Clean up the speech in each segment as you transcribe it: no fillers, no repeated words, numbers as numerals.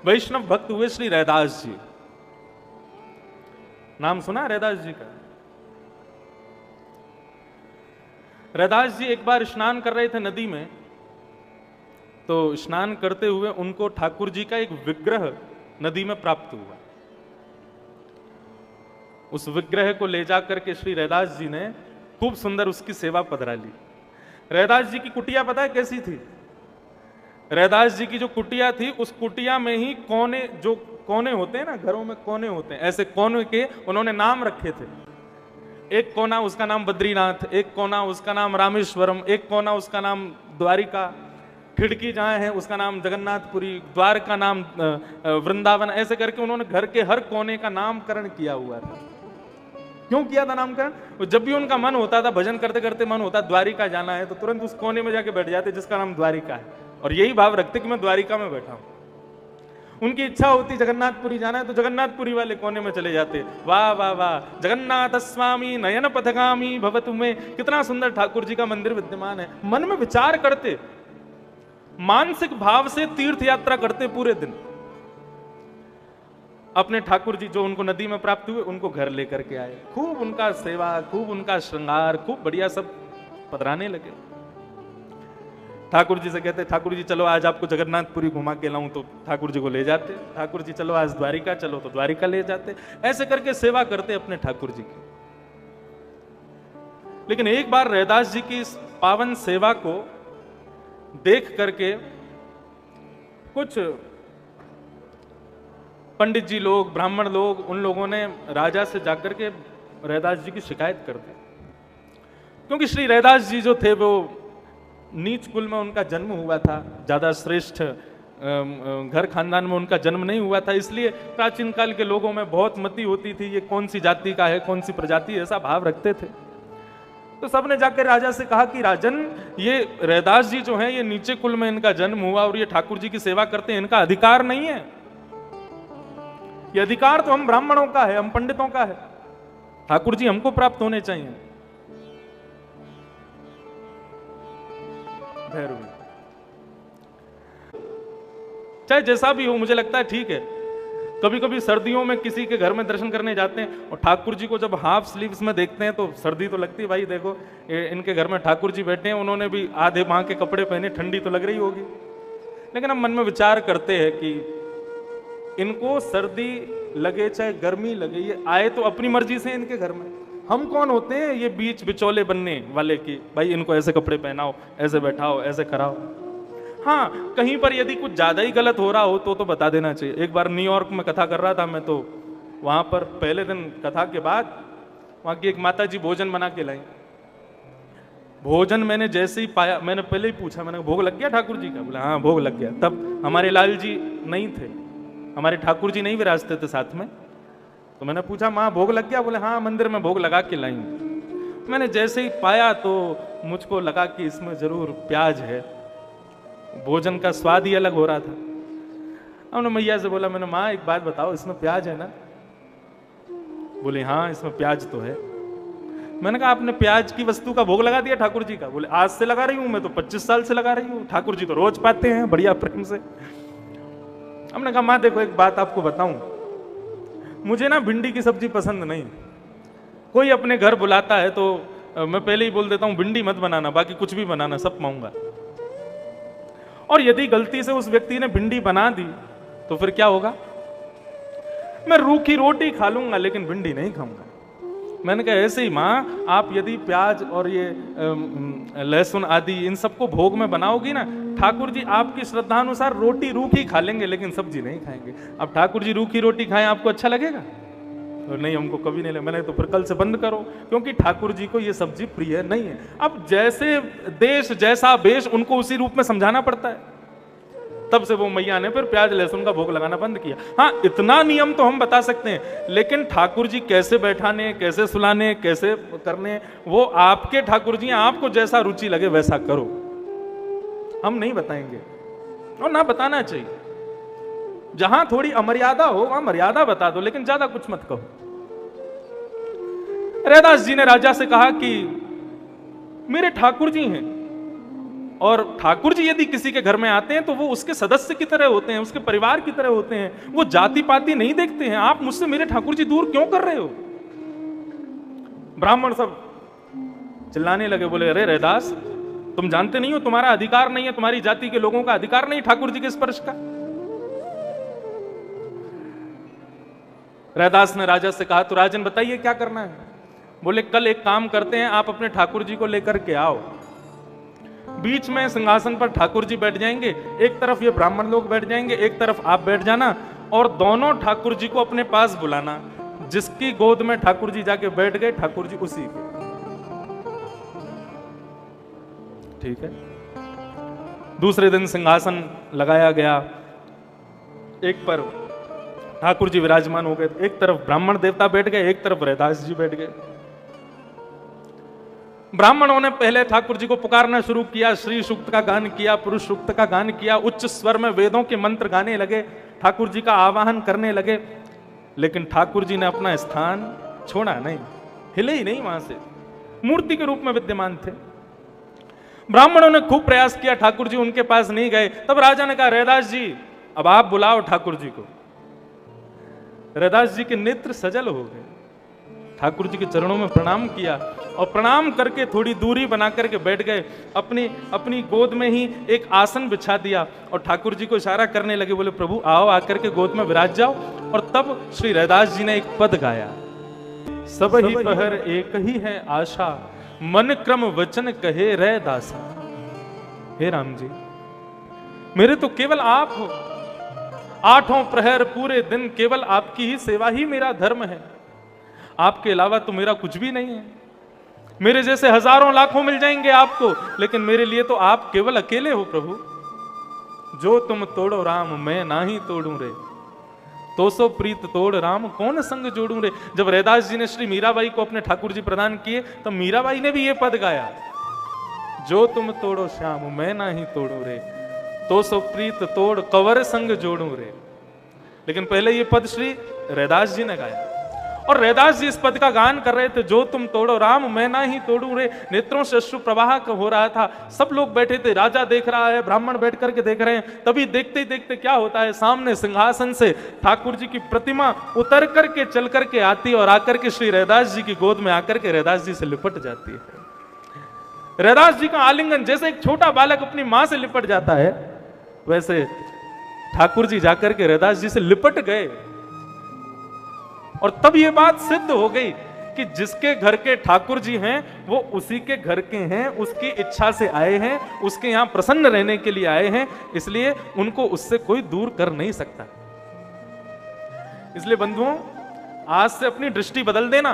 वैष्णव भक्त हुए श्री रैदास जी। नाम सुना रैदास जी का? रैदास जी एक बार स्नान कर रहे थे नदी में, तो स्नान करते हुए उनको ठाकुर जी का एक विग्रह नदी में प्राप्त हुआ। उस विग्रह को ले जाकर के श्री रैदास जी ने खूब सुंदर उसकी सेवा पधरा ली। रैदास जी की कुटिया पता है कैसी थी? रैदास जी की जो कुटिया थी, उस कुटिया में ही कोने, जो कोने होते हैं ना घरों में कोने होते हैं, ऐसे कोने के उन्होंने नाम रखे थे। एक कोना उसका नाम बद्रीनाथ, एक कोना उसका नाम रामेश्वरम, एक कोना उसका नाम द्वारिका, खिड़की जहां है उसका नाम जगन्नाथपुरी, द्वार का नाम वृंदावन, ऐसे करके उन्होंने घर के हर कोने का नामकरण किया हुआ था। क्यों किया था नामकरण? जब भी उनका मन होता था, भजन करते करते मन होता द्वारिका जाना है, तो तुरंत उस कोने में जाके बैठ जाते जिसका नाम द्वारिका है, और यही भाव रखते कि मैं द्वारिका में बैठा हूं। उनकी इच्छा होती जगन्नाथपुरी जाना है तो जगन्नाथपुरी वाले कोने में चले जाते। वाह वाह वाह, जगन्नाथ स्वामी नयन पथगामी भवतु में, कितना सुंदर ठाकुर जी का मंदिर विद्यमान है। मन में विचार करते, मानसिक भाव से तीर्थ यात्रा करते पूरे दिन। अपने ठाकुर जी जो उनको नदी में प्राप्त हुए, उनको घर लेकर के आए, खूब उनका सेवा, खूब उनका श्रृंगार, खूब बढ़िया सब पधराने लगे। ठाकुर जी से कहते, ठाकुर जी चलो आज आपको जगन्नाथपुरी घुमा के लाऊं, तो ठाकुर जी को ले जाते। ठाकुर जी चलो आज द्वारिका चलो, तो द्वारिका ले जाते। ऐसे करके सेवा करते अपने ठाकुर जी की। लेकिन एक बार रैदास जी की इस पावन सेवा को देख करके कुछ पंडित जी लोग, ब्राह्मण लोग, उन लोगों ने राजा से जाकर के रैदास जी की शिकायत कर दी। क्योंकि श्री रैदास जी जो थे वो नीच कुल में उनका जन्म हुआ था, ज्यादा श्रेष्ठ घर खानदान में उनका जन्म नहीं हुआ था, इसलिए प्राचीन काल के लोगों में बहुत मति होती थी, ये कौन सी जाति का है, कौन सी प्रजाति, ऐसा भाव रखते थे। तो सबने जाकर राजा से कहा कि राजन, ये रैदास जी जो हैं, ये नीचे कुल में इनका जन्म हुआ और ये ठाकुर जी की सेवा करते हैं, इनका अधिकार नहीं है। ये अधिकार तो हम ब्राह्मणों का है, हम पंडितों का है, ठाकुर जी हमको प्राप्त होने चाहिए। भैरवी चाहे जैसा भी हो, मुझे लगता है ठीक है। कभी कभी सर्दियों में किसी के घर में दर्शन करने जाते हैं और ठाकुर जी को जब हाफ स्लीव्स में देखते हैं तो सर्दी तो लगती है, भाई देखो इनके घर में ठाकुर जी बैठे हैं, उन्होंने भी आधे बांह के कपड़े पहने, ठंडी तो लग रही होगी। लेकिन हम मन में विचार करते हैं कि इनको सर्दी लगे चाहे गर्मी लगे, ये आए तो अपनी मर्जी से इनके घर में, हम कौन होते हैं ये बीच बिचौले बनने वाले की, भाई इनको ऐसे कपड़े पहनाओ, ऐसे बैठाओ, ऐसे कराओ। हाँ, कहीं पर यदि कुछ ज्यादा ही गलत हो रहा हो तो बता देना चाहिए। एक बार न्यूयॉर्क में कथा कर रहा था मैं, तो वहां पर पहले दिन कथा के बाद वहां की एक माता जी भोजन बना के लाई। भोजन मैंने जैसे ही पाया, मैंने पहले ही पूछा, मैंने भोग लग गया ठाकुर जी का? बोले हाँ भोग लग गया। तब हमारे लाल जी नहीं थे, हमारे ठाकुर जी नहीं विराजते थे साथ में। तो मैंने पूछा माँ भोग लग गया? बोले हाँ मंदिर में भोग लगा के लाई। मैंने जैसे ही पाया तो मुझको लगा कि इसमें जरूर प्याज है, भोजन का स्वाद ही अलग हो रहा था। हमने मैया से बोला, मैंने माँ एक बात बताओ, इसमें प्याज है ना? बोले हाँ इसमें प्याज तो है। मैंने कहा आपने प्याज की वस्तु का भोग लगा दिया ठाकुर जी का? बोले आज से लगा रही हूं, मैं तो 25 साल से लगा रही हूँ, ठाकुर जी तो रोज पाते हैं बढ़िया प्रेम से। हमने कहा माँ देखो एक बात आपको बताऊं, मुझे ना भिंडी की सब्जी पसंद नहीं। कोई अपने घर बुलाता है तो मैं पहले ही बोल देता हूं भिंडी मत बनाना, बाकी कुछ भी बनाना सब खाऊंगा। और यदि गलती से उस व्यक्ति ने भिंडी बना दी तो फिर क्या होगा? मैं रूखी रोटी खा लूंगा लेकिन भिंडी नहीं खाऊंगा। मैंने कहा ऐसे ही माँ, आप यदि प्याज और ये लहसुन आदि इन सबको भोग में बनाओगी ना, ठाकुर जी आपकी श्रद्धानुसार रोटी रूखी खा लेंगे लेकिन सब्जी नहीं खाएंगे। अब ठाकुर जी रूखी रोटी खाएं आपको अच्छा लगेगा? तो नहीं, हमको कभी नहीं लगा। मैंने तो फिर कल से बंद करो, क्योंकि ठाकुर जी को ये सब्जी प्रिय नहीं है। अब जैसे देश जैसा वेश, उनको उसी रूप में समझाना पड़ता है। तब से वो मैया ने फिर प्याज लहसुन का भोग लगाना बंद किया। हाँ, इतना नियम तो हम बता सकते हैं, लेकिन ठाकुर जी कैसे बैठाने, कैसे सुलाने, कैसे करने, वो आपके ठाकुर जी, आपको जैसा रुचि लगे वैसा करो, हम नहीं बताएंगे और ना बताना चाहिए। जहां थोड़ी अमर्यादा हो वहां मर्यादा बता दो, लेकिन ज्यादा कुछ मत कहो। रैदास जी ने राजा से कहा कि मेरे ठाकुर जी हैं, और ठाकुर जी यदि किसी के घर में आते हैं तो वो उसके सदस्य की तरह होते हैं, उसके परिवार की तरह होते हैं, वो जाति पाति नहीं देखते हैं। आप मुझसे मेरे ठाकुर जी दूर क्यों कर रहे हो? ब्राह्मण सब चिल्लाने लगे, बोले अरे रैदास, तुम जानते नहीं हो तुम्हारा अधिकार नहीं है, तुम्हारी जाति के लोगों का अधिकार नहीं ठाकुर जी के स्पर्श का। रैदास ने राजा से कहा, तो राजन बताइए क्या करना है? बोले कल एक काम करते हैं, आप अपने ठाकुर जी को लेकर के आओ, बीच में सिंहासन पर ठाकुर जी बैठ जाएंगे, एक तरफ ये ब्राह्मण लोग बैठ जाएंगे, एक तरफ आप बैठ जाना, और दोनों ठाकुर जी को अपने पास बुलाना। जिसकी गोद में ठाकुर जी जाके बैठ गए, ठाकुर जी उसी के। ठीक है। दूसरे दिन सिंहासन लगाया गया, एक पर ठाकुर जी विराजमान हो गए, एक तरफ ब्राह्मण देवता बैठ गए, एक तरफ रैदास जी बैठ गए। ब्राह्मणों ने पहले ठाकुर जी को पुकारना शुरू किया, श्री सूक्त का गान किया, पुरुष सूक्त का गान किया, उच्च स्वर में वेदों के मंत्र गाने लगे, ठाकुर जी का आवाहन करने लगे, लेकिन ठाकुर जी ने अपना स्थान छोड़ा नहीं, हिले ही नहीं, वहां से मूर्ति के रूप में विद्यमान थे। ब्राह्मणों ने खूब प्रयास किया, ठाकुर जी उनके पास नहीं गए। तब राजा ने कहा, रैदास जी अब आप बुलाओ ठाकुर जी को। रैदास जी के नेत्र सजल हो गए, ठाकुर जी के चरणों में प्रणाम किया और प्रणाम करके थोड़ी दूरी बना करके बैठ गए। अपनी गोद में ही एक आसन बिछा दिया और ठाकुर जी को इशारा करने लगे, बोले प्रभु आओ, आकर के गोद में विराज जाओ। और तब श्री रैदास जी ने एक पद गाया, सब ही पहर एक ही है आशा, मन क्रम वचन कहे रैदासा। हे राम जी, मेरे तो केवल आप हो, आठों प्रहर पूरे दिन केवल आपकी ही सेवा ही मेरा धर्म है, आपके अलावा तो मेरा कुछ भी नहीं है। मेरे जैसे हजारों लाखों मिल जाएंगे आपको, लेकिन मेरे लिए तो आप केवल अकेले हो प्रभु। जो तुम तोड़ो राम मैं ना ही तोड़ू रे, तो सो प्रीत तोड़ राम कौन संग जोड़ू रे। जब रैदास जी ने श्री मीराबाई को अपने ठाकुर जी प्रदान किए, तो मीराबाई ने भी ये पद गाया, जो तुम तोड़ो श्याम मैं ना ही तोड़ू रे, तो सो प्रीत तोड़ कवर संग जोड़ू रे। लेकिन पहले ये पद श्री रैदास जी ने गाया, और रैदास जी इस पद का गान कर रहे थे, जो तुम तोड़ो राम मैं ना ही तोड़ू रे। नेत्रों से अश्रु प्रवाह हो रहा था, सब लोग बैठे थे, राजा देख रहा है, ब्राह्मण बैठ करके देख रहे हैं। तभी देखते ही देखते क्या होता है, सामने सिंहासन से ठाकुर जी की प्रतिमा उतर करके चल करके आती और आकर के श्री रैदास जी की गोद में आकर के रैदास जी से लिपट जाती है। रैदास जी का आलिंगन जैसे एक छोटा बालक अपनी मां से लिपट जाता है, वैसे ठाकुर जी जाकर के रैदास जी से लिपट गए। और तब ये बात सिद्ध हो गई कि जिसके घर के ठाकुर जी हैं वो उसी के घर के हैं, उसकी इच्छा से आए हैं, उसके यहां प्रसन्न रहने के लिए आए हैं, इसलिए उनको उससे कोई दूर कर नहीं सकता। इसलिए बंधुओं, आज से अपनी दृष्टि बदल देना।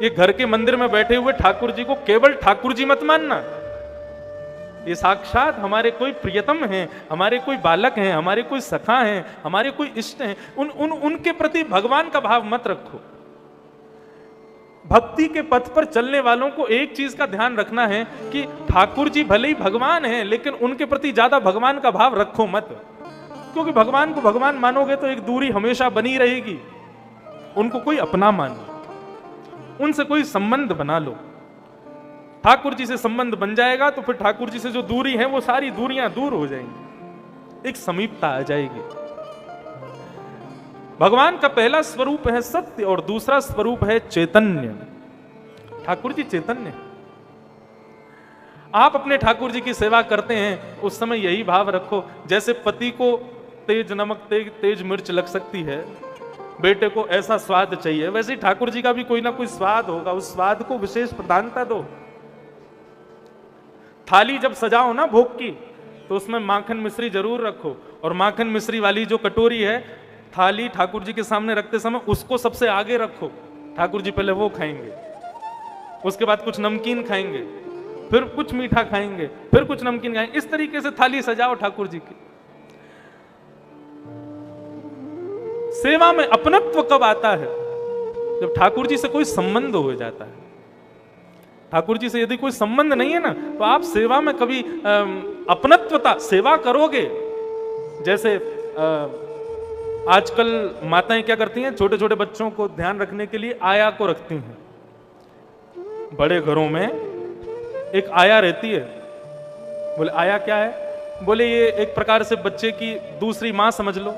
ये घर के मंदिर में बैठे हुए ठाकुर जी को केवल ठाकुर जी मत मानना, ये साक्षात हमारे कोई प्रियतम हैं, हमारे कोई बालक हैं, हमारे कोई सखा हैं, हमारे कोई इष्ट हैं। उनके प्रति भगवान का भाव मत रखो। भक्ति के पथ पर चलने वालों को एक चीज का ध्यान रखना है कि ठाकुर जी भले ही भगवान हैं, लेकिन उनके प्रति ज्यादा भगवान का भाव रखो मत, क्योंकि भगवान को भगवान मानोगे तो एक दूरी हमेशा बनी रहेगी। उनको कोई अपना मानो, उनसे कोई संबंध बना लो। ठाकुर जी से संबंध बन जाएगा तो फिर ठाकुर जी से जो दूरी है वो सारी दूरियां दूर हो जाएंगी, एक समीपता आ जाएगी। भगवान का पहला स्वरूप है सत्य और दूसरा स्वरूप है चैतन्य। ठाकुर जी चैतन्य। आप अपने ठाकुर जी की सेवा करते हैं, उस समय यही भाव रखो, जैसे पति को तेज नमक तेज मिर्च लग सकती है, बेटे को ऐसा स्वाद चाहिए, वैसे ही ठाकुर जी का भी कोई ना कोई स्वाद होगा, उस स्वाद को विशेष प्रधानता दो। थाली जब सजाओ ना भोग की, तो उसमें माखन मिश्री जरूर रखो, और माखन मिश्री वाली जो कटोरी है, थाली ठाकुर जी के सामने रखते समय उसको सबसे आगे रखो। ठाकुर जी पहले वो खाएंगे, उसके बाद कुछ नमकीन खाएंगे, फिर कुछ मीठा खाएंगे, फिर कुछ नमकीन खाएंगे। इस तरीके से थाली सजाओ ठाकुर जी की। सेवा में अपनत्व कब आता है? जब ठाकुर जी से कोई संबंध हो जाता है। ठाकुर जी से यदि कोई संबंध नहीं है ना, तो आप सेवा में कभी अपनत्वता सेवा करोगे। जैसे आजकल माताएं क्या करती हैं, छोटे छोटे बच्चों को ध्यान रखने के लिए आया को रखती हैं। बड़े घरों में एक आया रहती है, बोले आया क्या है? बोले ये एक प्रकार से बच्चे की दूसरी मां समझ लो।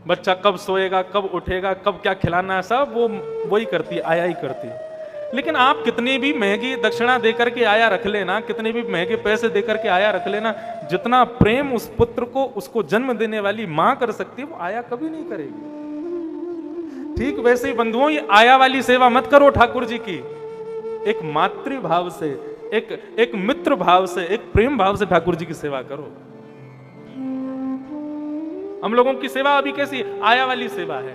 बच्चा कब सोएगा, कब उठेगा, कब क्या खिलाना है, सब वो वही करती है, आया ही करती है। लेकिन आप कितनी भी महंगी दक्षिणा देकर के आया रख लेना, कितने भी महंगे पैसे देकर के आया रख लेना, जितना प्रेम उस पुत्र को, उसको जन्म देने वाली मां कर सकती है, वो आया कभी नहीं करेगी। ठीक वैसे ही बंधुओं, ये आया वाली सेवा मत करो ठाकुर जी की। एक मातृ भाव से, एक मित्र भाव से, एक प्रेम भाव से ठाकुर जी की सेवा करो। हम लोगों की सेवा अभी कैसी आया वाली सेवा है।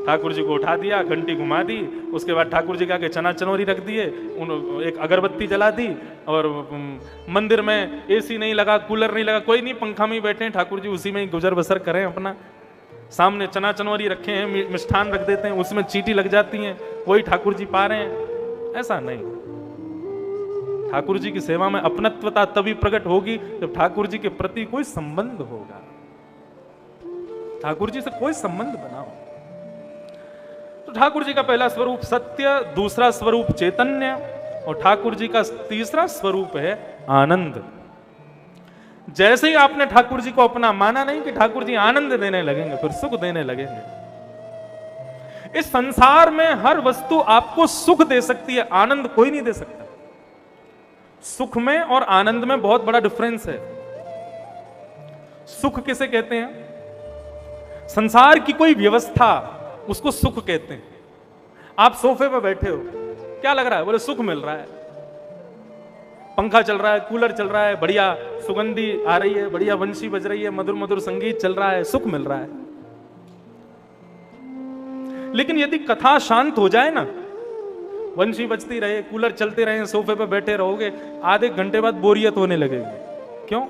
ठाकुर जी को उठा दिया, घंटी घुमा दी, उसके बाद ठाकुर जी के आगे चना चनोरी रख दिए, एक अगरबत्ती जला दी, और मंदिर में एसी नहीं लगा, कूलर नहीं लगा, कोई नहीं, पंखा में ही बैठे हैं ठाकुर जी, उसी में ही गुजर बसर करें अपना। सामने चना चनोरी रखे हैं, मिष्ठान रख देते हैं, उसमें चींटी लग जाती हैं, वही ठाकुर जी पा रहे हैं। ऐसा नहीं। ठाकुर जी की सेवा में अपनत्वता तभी प्रकट होगी जब ठाकुर जी के प्रति कोई संबंध होगा। ठाकुर जी से कोई संबंध बनाओ। तो ठाकुर जी का पहला स्वरूप सत्य, दूसरा स्वरूप चैतन्य, और ठाकुर जी का तीसरा स्वरूप है आनंद। जैसे ही आपने ठाकुर जी को अपना माना नहीं कि ठाकुर जी आनंद देने लगेंगे, फिर सुख देने लगेंगे। इस संसार में हर वस्तु आपको सुख दे सकती है, आनंद कोई नहीं दे सकता। सुख में और आनंद में बहुत बड़ा डिफरेंस है। सुख किसे कहते हैं? संसार की कोई व्यवस्था, उसको सुख कहते हैं। आप सोफे पर बैठे हो, क्या लग रहा है? बोले सुख मिल रहा है। पंखा चल रहा है, कूलर चल रहा है, बढ़िया सुगंधी आ रही है, बढ़िया बंशी बज रही है, मधुर मधुर संगीत चल रहा है, सुख मिल रहा है। लेकिन यदि कथा शांत हो जाए ना, बंशी बजती रहे, कूलर चलते रहे, सोफे पे बैठे रहोगे, आधे घंटे बाद बोरियत होने लगेगी। क्यों?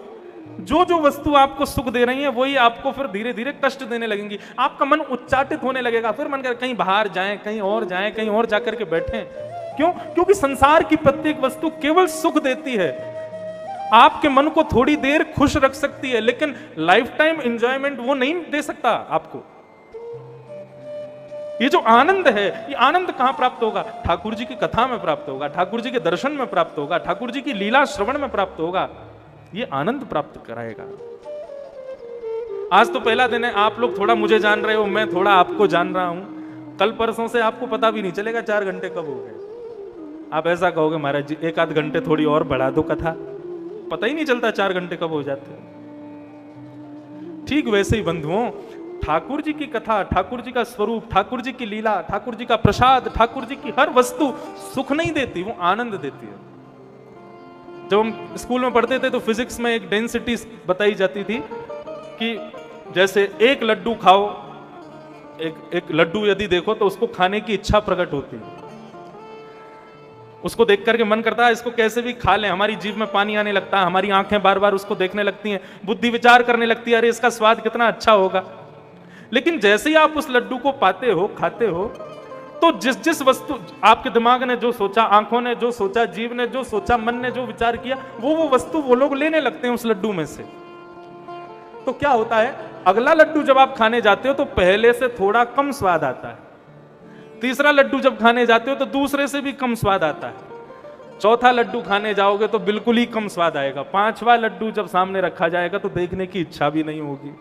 जो जो वस्तु आपको सुख दे रही है वही आपको फिर धीरे धीरे कष्ट देने लगेंगी। आपका मन उच्चाटित होने लगेगा, फिर मन कर कहीं बाहर जाएं, कहीं और जाएं, कहीं और जाकर के बैठें। क्यों? क्योंकि संसार की प्रत्येक वस्तु केवल सुख देती है। आपके मन को थोड़ी देर खुश रख सकती है, लेकिन लाइफ टाइम एंजॉयमेंट वो नहीं दे सकता आपको। ये जो आनंद है, ये आनंद कहां प्राप्त होगा? ठाकुर जी की कथा में प्राप्त होगा, ठाकुर जी के दर्शन में प्राप्त होगा, ठाकुर जी की लीला श्रवण में प्राप्त होगा। ये आनंद प्राप्त कराएगा। आज तो पहला दिन है, आप लोग थोड़ा मुझे जान रहे हो, मैं थोड़ा आपको जान रहा हूं। कल परसों से आपको पता भी नहीं चलेगा 4 घंटे कब हो गए। आप ऐसा कहोगे महाराज जी 1 आध घंटे थोड़ी और बढ़ा दो कथा, पता ही नहीं चलता 4 घंटे कब हो जाते। ठीक वैसे ही बंधुओं, ठाकुर जी की कथा, ठाकुर जी का स्वरूप, ठाकुर जी की लीला, ठाकुर जी का प्रसाद, ठाकुर जी की हर वस्तु सुख नहीं देती, वो आनंद देती है। जब हम स्कूल में पढ़ते थे तो फिजिक्स में एक डेंसिटी बताई जाती थी कि जैसे एक लड्डू खाओ, एक लड्डू यदि देखो तो उसको खाने की इच्छा प्रकट होती है। उसको देख करके मन करता है इसको कैसे भी खा लें, हमारी जीभ में पानी आने लगता है, हमारी आंखें बार बार उसको देखने लगती हैं, बुद्धि विचार करने लगती है, अरे इसका स्वाद कितना अच्छा होगा। लेकिन जैसे ही आप उस लड्डू को पाते हो, खाते हो, तो जिस जिस वस्तु आपके दिमाग ने जो सोचा, आंखों ने जो सोचा, जीव ने जो सोचा, मन ने जो विचार किया, वो वस्तु वो लोग लेने लगते हैं उस लड्डू में से। तो क्या होता है, अगला लड्डू जब आप खाने जाते हो तो पहले से थोड़ा कम स्वाद आता है, तीसरा लड्डू जब खाने जाते हो तो दूसरे से भी कम स्वाद आता है, चौथा लड्डू खाने जाओगे तो बिल्कुल ही कम स्वाद आएगा, 5वां लड्डू जब सामने रखा जाएगा तो देखने की इच्छा भी नहीं होगी।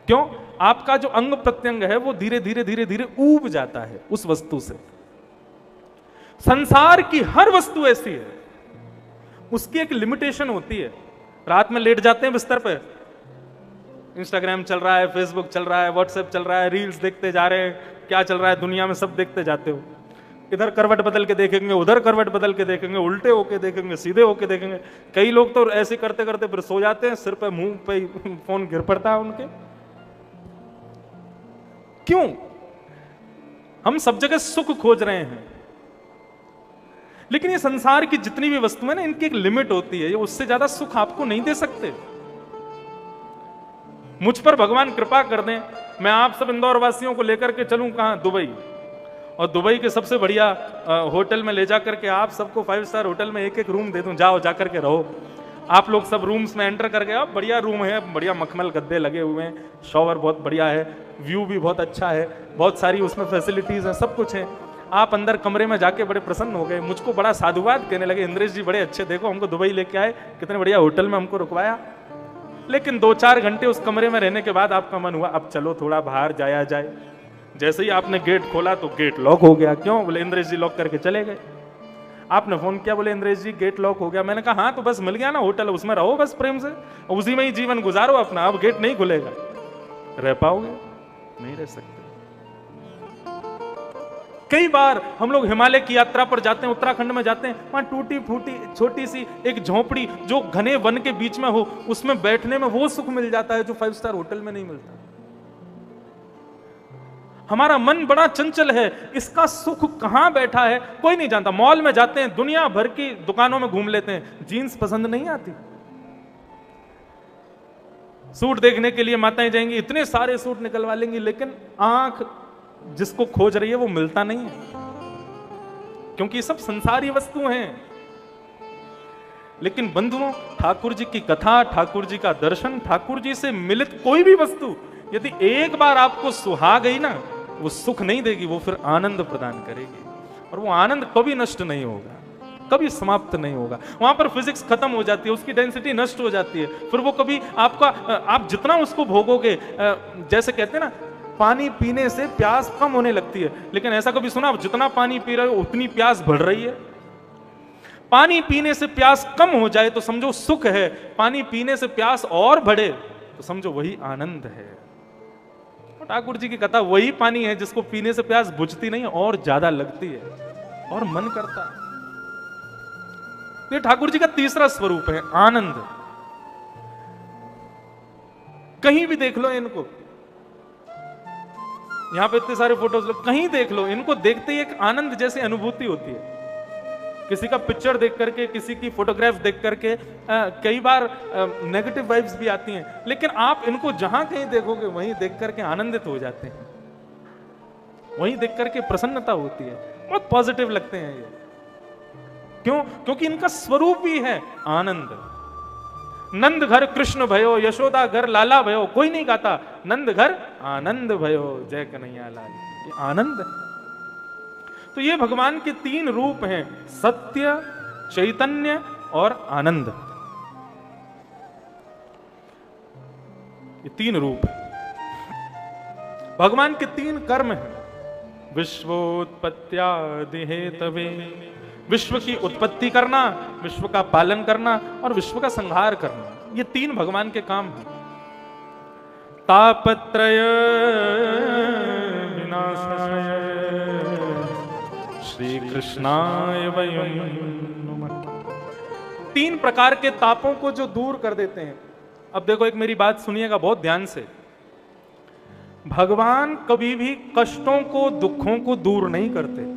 क्यों? आपका जो अंग प्रत्यंग है वो धीरे धीरे धीरे धीरे ऊब जाता है उस वस्तु से। संसार की हर वस्तु ऐसी है, उसकी एक लिमिटेशन होती है। रात में लेट जाते हैं बिस्तर पे, इंस्टाग्राम चल रहा है, फेसबुक चल रहा है, व्हाट्सएप चल रहा है, रील्स देखते जा रहे हैं, क्या चल रहा है दुनिया में सब देखते जाते हो। इधर करवट बदल के देखेंगे, उधर करवट बदल के देखेंगे, उल्टे होके देखेंगे, सीधे होके देखेंगे। कई लोग तो ऐसे करते करते फिर सो जाते हैं, सिर पे मुंह पे फोन गिर पड़ता है उनके। क्यों? हम सब जगह सुख खोज रहे हैं, लेकिन ये संसार की जितनी भी वस्तुएं ना, इनकी एक लिमिट होती है, ये उससे ज्यादा सुख आपको नहीं दे सकते। मुझ पर भगवान कृपा कर दें, मैं आप सब इंदौर वासियों को लेकर के चलूं कहां? दुबई, और दुबई के सबसे बढ़िया होटल में ले जाकर के आप सबको 5 स्टार होटल में एक रूम दे दूं, जाओ जाकर के रहो। आप लोग सब रूम्स में एंटर करके आओ, बढ़िया रूम है, बढ़िया मखमल गद्दे लगे हुए हैं, शॉवर बहुत बढ़िया है, व्यू भी बहुत अच्छा है, बहुत सारी उसमें फैसिलिटीज हैं, सब कुछ है। आप अंदर कमरे में जाके बड़े प्रसन्न हो गए, मुझको बड़ा साधुवाद कहने लगे, इंद्रेश जी बड़े अच्छे, देखो हमको दुबई लेके आए, कितने बढ़िया होटल में हमको रुकवाया। लेकिन 2-4 घंटे उस कमरे में रहने के बाद आपका मन हुआ अब चलो थोड़ा बाहर जाया जाए। जैसे ही आपने गेट खोला तो गेट लॉक हो गया। क्यों? बोले इंद्रेश जी लॉक करके चले गए। आपने फोन किया, बोले इंद्रेश जी गेट लॉक हो गया। मैंने कहा हाँ तो बस मिल गया ना होटल, उसमें रहो बस प्रेम से, उसी में ही जीवन गुजारो अपना, अब गेट नहीं खुलेगा। रह पाओगे? नहीं रह सकते। कई बार हम लोग हिमालय की यात्रा पर जाते हैं, उत्तराखंड में जाते हैं, वहां टूटी फूटी छोटी सी एक झोपड़ी जो घने वन के बीच में हो, उसमें बैठने में वो सुख मिल जाता है जो 5 स्टार होटल में नहीं मिलता। हमारा मन बड़ा चंचल है, इसका सुख कहां बैठा है कोई नहीं जानता। मॉल में जाते हैं, दुनिया भर की दुकानों में घूम लेते हैं, जीन्स पसंद नहीं आती, सूट देखने के लिए माताएं जाएंगी, इतने सारे सूट निकलवा लेंगी, लेकिन आंख जिसको खोज रही है वो मिलता नहीं है, क्योंकि ये सब संसारी वस्तु हैं। लेकिन बंधुओं, ठाकुर जी की कथा, ठाकुर जी का दर्शन, ठाकुर जी से मिलित कोई भी वस्तु यदि एक बार आपको सुहा गई ना, वो सुख नहीं देगी, वो फिर आनंद प्रदान करेगी, और वो आनंद कभी नष्ट नहीं होगा, कभी समाप्त नहीं होगा। वहां पर फिजिक्स खत्म हो जाती है, उसकी डेंसिटी नष्ट हो जाती है, फिर वो कभी आपका आप जितना उसको भोगोगे, जैसे कहते हैं ना पानी पीने से प्यास कम होने लगती है, लेकिन ऐसा कभी सुना आप जितना पानी पी रहे हो उतनी प्यास बढ़ रही है? पानी पीने से प्यास कम हो जाए तो समझो सुख है, पानी पीने से प्यास और बढ़े तो समझो वही आनंद है। ठाकुर जी की कथा वही पानी है जिसको पीने से प्यास बुझती नहीं और ज्यादा लगती है और मन करता है। ये ठाकुर जी का तीसरा स्वरूप है, आनंद। कहीं भी देख लो इनको, यहां पे इतने सारे फोटोज लो, कहीं देख लो, इनको देखते ही एक आनंद जैसी अनुभूति होती है। किसी का पिक्चर देख करके, किसी की फोटोग्राफ देख करके कई बार नेगेटिव वाइब्स भी आती हैं, लेकिन आप इनको जहां कहीं देखोगे वहीं देख करके आनंदित हो जाते हैं, वहीं देख करके प्रसन्नता होती है, बहुत पॉजिटिव लगते हैं ये। क्यों? क्योंकि इनका स्वरूप ही है आनंद। नंद घर कृष्ण भयो, यशोदा घर लाला भयो, कोई नहीं गाता नंद घर आनंद भयो, जय कन्हैया लाल। ये आनंद है। तो ये भगवान के 3 रूप हैं, सत्य, चैतन्य और आनंद। ये 3 रूप है। भगवान के 3 कर्म हैं, विश्वोत्पत्त्यादि हेतवे, विश्व की उत्पत्ति करना, विश्व का पालन करना और विश्व का संहार करना। ये 3 भगवान के काम हैं। तापत्रय विनाशाय श्री कृष्णाय वयं नुमः। 3 प्रकार के तापों को जो दूर कर देते हैं। अब देखो, एक मेरी बात सुनिएगा बहुत ध्यान से। भगवान कभी भी कष्टों को, दुखों को दूर नहीं करते।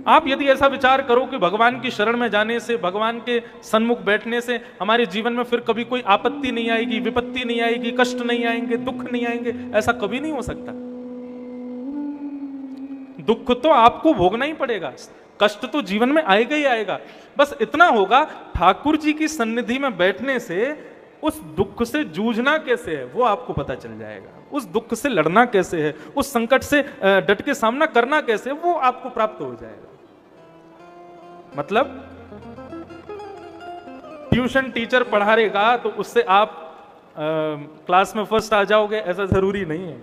आप यदि ऐसा विचार करो कि भगवान की शरण में जाने से, भगवान के सन्मुख बैठने से हमारे जीवन में फिर कभी कोई आपत्ति नहीं आएगी, विपत्ति नहीं आएगी, कष्ट नहीं आएंगे, दुख नहीं आएंगे, ऐसा कभी नहीं हो सकता। दुख तो आपको भोगना ही पड़ेगा, कष्ट तो जीवन में आएगा ही आएगा। बस इतना होगा, ठाकुर जी की सन्निधि में बैठने से उस दुख से जूझना कैसे है वो आपको पता चल जाएगा, उस दुख से लड़ना कैसे है, उस संकट से डट के सामना करना कैसे है, वो आपको प्राप्त हो जाएगा। मतलब ट्यूशन टीचर पढ़ा रहेगा तो उससे आप क्लास में फर्स्ट आ जाओगे ऐसा जरूरी नहीं है,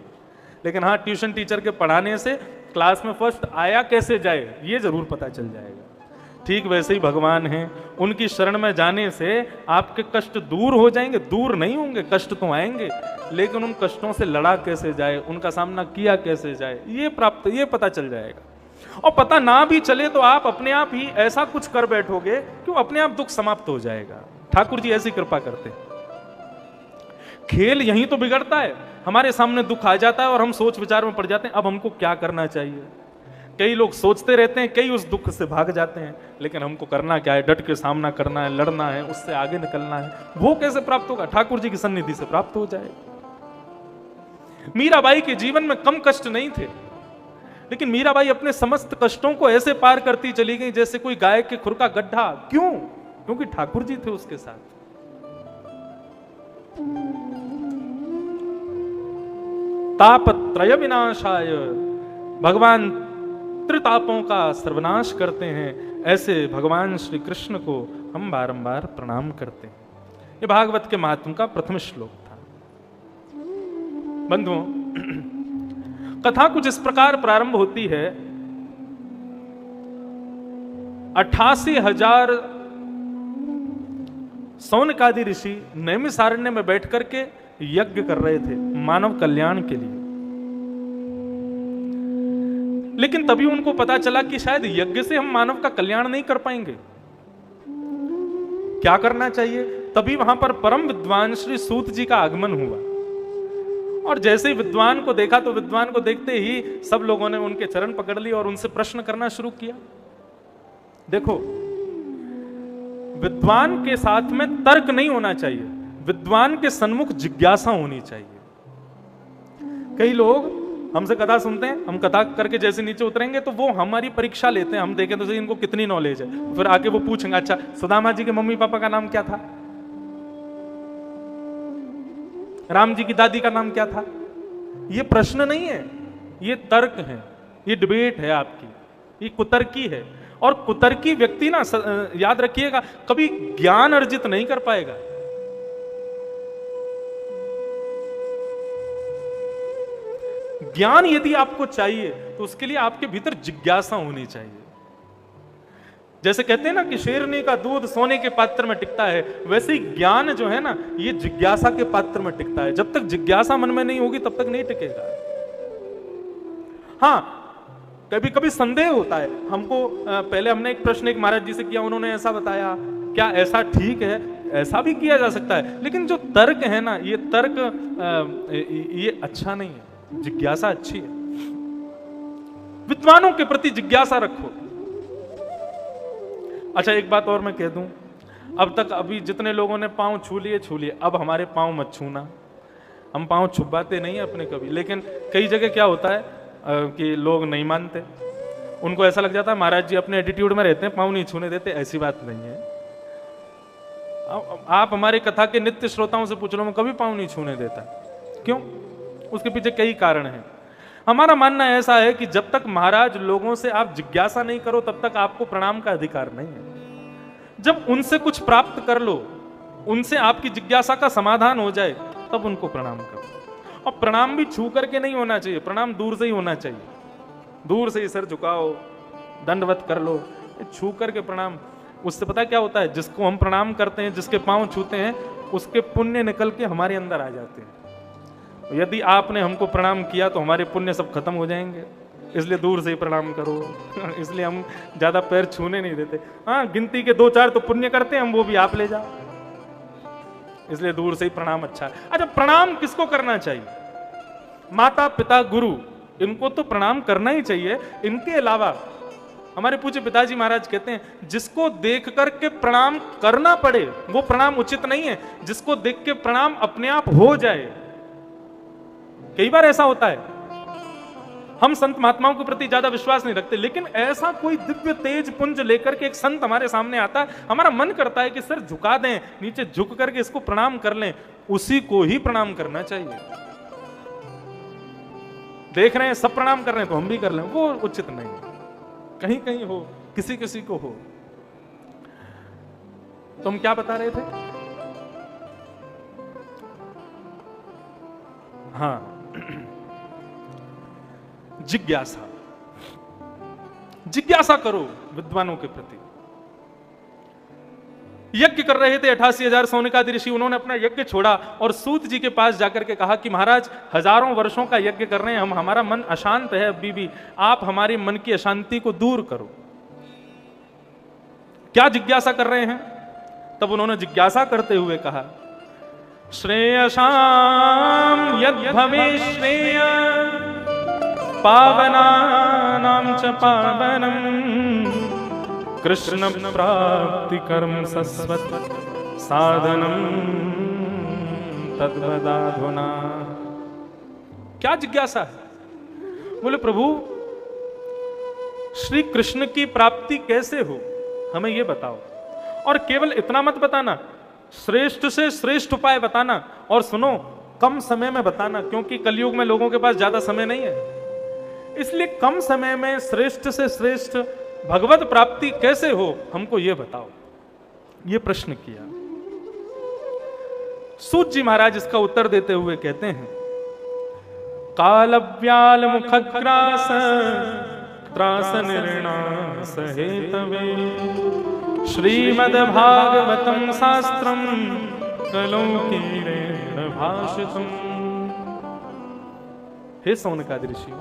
लेकिन हाँ, ट्यूशन टीचर के पढ़ाने से क्लास में फर्स्ट आया कैसे जाए ये जरूर पता चल जाएगा। ठीक वैसे ही भगवान हैं, उनकी शरण में जाने से आपके कष्ट दूर हो जाएंगे। दूर नहीं होंगे, कष्ट तो आएंगे, लेकिन उन कष्टों से लड़ा कैसे जाए, उनका सामना किया कैसे जाए, ये पता चल जाएगा। और पता ना भी चले तो आप अपने आप ही ऐसा कुछ कर बैठोगे कि वो अपने आप दुख समाप्त हो जाएगा। ठाकुर जी ऐसी कृपा करते हैं। खेल यहीं तो बिगड़ता है, हमारे सामने दुख आ जाता है और हम सोच विचार में पड़ जाते हैं अब हमको क्या करना चाहिए। कई लोग सोचते रहते हैं, कई उस दुख से भाग जाते हैं, लेकिन हमको करना क्या है, डट के सामना करना है, लड़ना है, उससे आगे निकलना है। वो कैसे प्राप्त होगा? ठाकुर जी की सन्निधि से प्राप्त हो जाएगा। मीराबाई के जीवन में कम कष्ट नहीं थे, लेकिन मीराबाई अपने समस्त कष्टों को ऐसे पार करती चली गई जैसे कोई गाय के खुर का गड्ढा। क्यों? क्योंकि ठाकुर जी थे उसके साथ। तापत्रय विनाशाय, भगवान त्रितापों का सर्वनाश करते हैं, ऐसे भगवान श्री कृष्ण को हम बारंबार प्रणाम करते हैं। ये भागवत के महात्म का प्रथम श्लोक था। बंधुओं, कथा कुछ इस प्रकार प्रारंभ होती है। 88,000 सौनकादि ऋषि नैमिषारण्य में बैठ करके यज्ञ कर रहे थे मानव कल्याण के लिए। लेकिन तभी उनको पता चला कि शायद यज्ञ से हम मानव का कल्याण नहीं कर पाएंगे। क्या करना चाहिए? तभी वहां पर परम विद्वान श्री सूत जी का आगमन हुआ। और जैसे ही विद्वान को देखा तो विद्वान को देखते ही सब लोगों ने उनके चरण पकड़ लिए और उनसे प्रश्न करना शुरू किया। देखो, विद्वान के साथ में तर्क नहीं होना चाहिए, विद्वान के सन्मुख जिज्ञासा होनी चाहिए। कई लोग हमसे कथा सुनते हैं, हम कथा करके जैसे नीचे उतरेंगे तो वो हमारी परीक्षा लेते हैं, हम देखें तो सही इनको कितनी नॉलेज है। फिर आके वो पूछेंगे, अच्छा सुदामा जी के मम्मी पापा का नाम क्या था, राम जी की दादी का नाम क्या था। ये प्रश्न नहीं है, ये तर्क है, ये डिबेट है आपकी, ये कुतर्की है। और कुतर्की व्यक्ति ना, याद रखिएगा, कभी ज्ञान अर्जित नहीं कर पाएगा। ज्ञान यदि आपको चाहिए तो उसके लिए आपके भीतर जिज्ञासा होनी चाहिए। जैसे कहते हैं ना कि शेरनी का दूध सोने के पात्र में टिकता है, वैसे ही ज्ञान जो है ना, ये जिज्ञासा के पात्र में टिकता है। जब तक जिज्ञासा मन में नहीं होगी तब तक नहीं टिकेगा। हाँ, कभी कभी संदेह होता है हमको। पहले हमने एक प्रश्न एक महाराज जी से किया, उन्होंने ऐसा बताया, क्या ऐसा ठीक है? ऐसा भी किया जा सकता है। लेकिन जो तर्क है ना, ये तर्क ये अच्छा नहीं है। जिज्ञासा अच्छी है। विद्वानों के प्रति जिज्ञासा रखो। अच्छा, एक बात और मैं कह दूं, अब तक अभी जितने लोगों ने पांव छू लिए, अब हमारे पांव मत छूना। हम पांव छुपाते नहीं है अपने कभी, लेकिन कई जगह क्या होता है कि लोग नहीं मानते, उनको ऐसा लग जाता है महाराज जी अपने एटीट्यूड में रहते हैं, पांव नहीं छूने देते। ऐसी बात नहीं है। आप हमारे कथा के नित्य श्रोताओं से पूछ लो, मैं कभी पांव नहीं छूने देता। क्यों? उसके पीछे कई कारण हैं। हमारा मानना ऐसा है कि जब तक महाराज लोगों से आप जिज्ञासा नहीं करो तब तक आपको प्रणाम का अधिकार नहीं है। जब उनसे कुछ प्राप्त कर लो, उनसे आपकी जिज्ञासा का समाधान हो जाए, तब उनको प्रणाम करो। और प्रणाम भी छू करके नहीं होना चाहिए, प्रणाम दूर से ही होना चाहिए। दूर से ही सर झुकाओ, दंडवत कर लो, छू करके प्रणाम। उससे पता क्या होता है? जिसको हम प्रणाम करते हैं, जिसके पांव छूते हैं, उसके पुण्य निकल के हमारे अंदर आ जाते हैं। यदि आपने हमको प्रणाम किया तो हमारे पुण्य सब खत्म हो जाएंगे, इसलिए दूर से ही प्रणाम करो। इसलिए हम ज्यादा पैर छूने नहीं देते। हाँ, गिनती के 2-4 तो पुण्य करते हैं हम, वो भी आप ले जाओ, इसलिए दूर से ही प्रणाम अच्छा है। अच्छा, प्रणाम किसको करना चाहिए? माता पिता गुरु, इनको तो प्रणाम करना ही चाहिए। इनके अलावा हमारे पूज्य पिताजी महाराज कहते हैं, जिसको देख करके प्रणाम करना पड़े वो प्रणाम उचित नहीं है, जिसको देख के प्रणाम अपने आप हो जाए। कई बार ऐसा होता है, हम संत महात्माओं के प्रति ज्यादा विश्वास नहीं रखते, लेकिन ऐसा कोई दिव्य तेज पुंज लेकर के एक संत हमारे सामने आता है, हमारा मन करता है कि सर झुका दें, नीचे झुक करके इसको प्रणाम कर लें। उसी को ही प्रणाम करना चाहिए। देख रहे हैं सब प्रणाम कर रहे हैं तो हम भी कर लें, वो उचित नहीं। कहीं कहीं हो, किसी किसी को हो। तो हम क्या बता रहे थे? हाँ, जिज्ञासा। जिज्ञासा करो विद्वानों के प्रति। यज्ञ कर रहे थे 88,000 सौनकादि ऋषि, उन्होंने अपना यज्ञ छोड़ा और सूत जी के पास जाकर के कहा कि महाराज, हजारों वर्षों का यज्ञ कर रहे हैं हम, हमारा मन अशांत है अभी भी, आप हमारे मन की अशांति को दूर करो। क्या जिज्ञासा कर रहे हैं? तब उन्होंने जिज्ञासा करते हुए कहा, श्रेयसाम यद् भवेत् श्रेय पावनानां च पावनम् कृष्ण प्राप्ति कर्म सस्वत साधनम तद्वदाधुना। क्या जिज्ञासा है? बोले प्रभु, श्री कृष्ण की प्राप्ति कैसे हो, हमें यह बताओ। और केवल इतना मत बताना, श्रेष्ठ से श्रेष्ठ उपाय बताना, और सुनो, कम समय में बताना, क्योंकि कलयुग में लोगों के पास ज्यादा समय नहीं है। इसलिए कम समय में श्रेष्ठ से श्रेष्ठ भगवत प्राप्ति कैसे हो, हमको यह बताओ। यह प्रश्न किया। सूत जी महाराज इसका उत्तर देते हुए कहते हैं, कालव्याल मुखग्रास त्रास निर्णास हेतवे श्रीमद् भागवतम शास्त्रम कलौकीरेण भाषितम्। हे सौनकादि ऋषियों,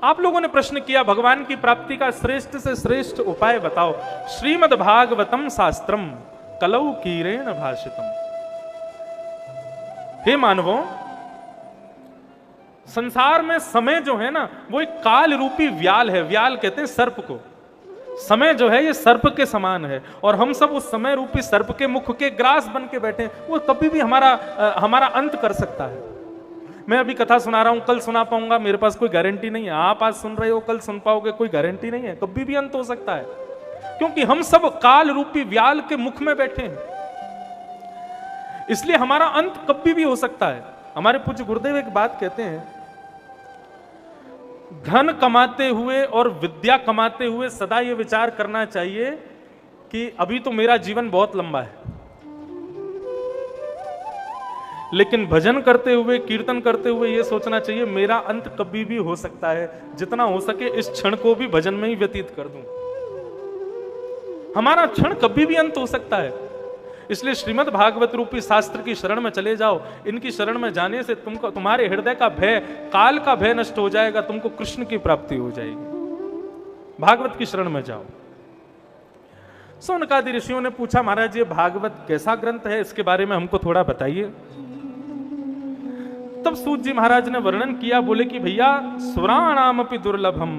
आप लोगों ने प्रश्न किया भगवान की प्राप्ति का श्रेष्ठ से श्रेष्ठ उपाय बताओ। श्रीमद् भागवतम शास्त्रम कलौकीरेण भाषितम्। हे मानवों, संसार में समय जो है ना, वो एक काल रूपी व्याल है। व्याल कहते हैं सर्प को। समय जो है ये सर्प के समान है, और हम सब उस समय रूपी सर्प के मुख के ग्रास बन के बैठे हैं। वो कभी भी हमारा अंत कर सकता है। मैं अभी कथा सुना रहा हूं, कल सुना पाऊंगा, मेरे पास कोई गारंटी नहीं है। आप आज सुन रहे हो, कल सुन पाओगे, कोई गारंटी नहीं है। कभी भी अंत हो सकता है, क्योंकि हम सब काल रूपी व्याल के मुख में बैठे हैं। इसलिए हमारा अंत कभी भी हो सकता है। हमारे पूज्य गुरुदेव एक बात कहते हैं, धन कमाते हुए और विद्या कमाते हुए सदा यह विचार करना चाहिए कि अभी तो मेरा जीवन बहुत लंबा है, लेकिन भजन करते हुए, कीर्तन करते हुए यह सोचना चाहिए मेरा अंत कभी भी हो सकता है। जितना हो सके इस क्षण को भी भजन में ही व्यतीत कर दूं। हमारा क्षण कभी भी अंत हो सकता है। इसलिए श्रीमद् भागवत रूपी शास्त्र की शरण में चले जाओ। इनकी शरण में जाने से तुमको, तुम्हारे हृदय का भय, काल का भय नष्ट हो जाएगा, तुमको कृष्ण की प्राप्ति हो जाएगी। भागवत की शरण में जाओ। सौनकादि ऋषियों ने पूछा, महाराज ये भागवत कैसा ग्रंथ है, इसके बारे में हमको थोड़ा बताइए। तब सूत जी महाराज ने वर्णन किया, बोले कि भैया सुराणामपि दुर्लभम,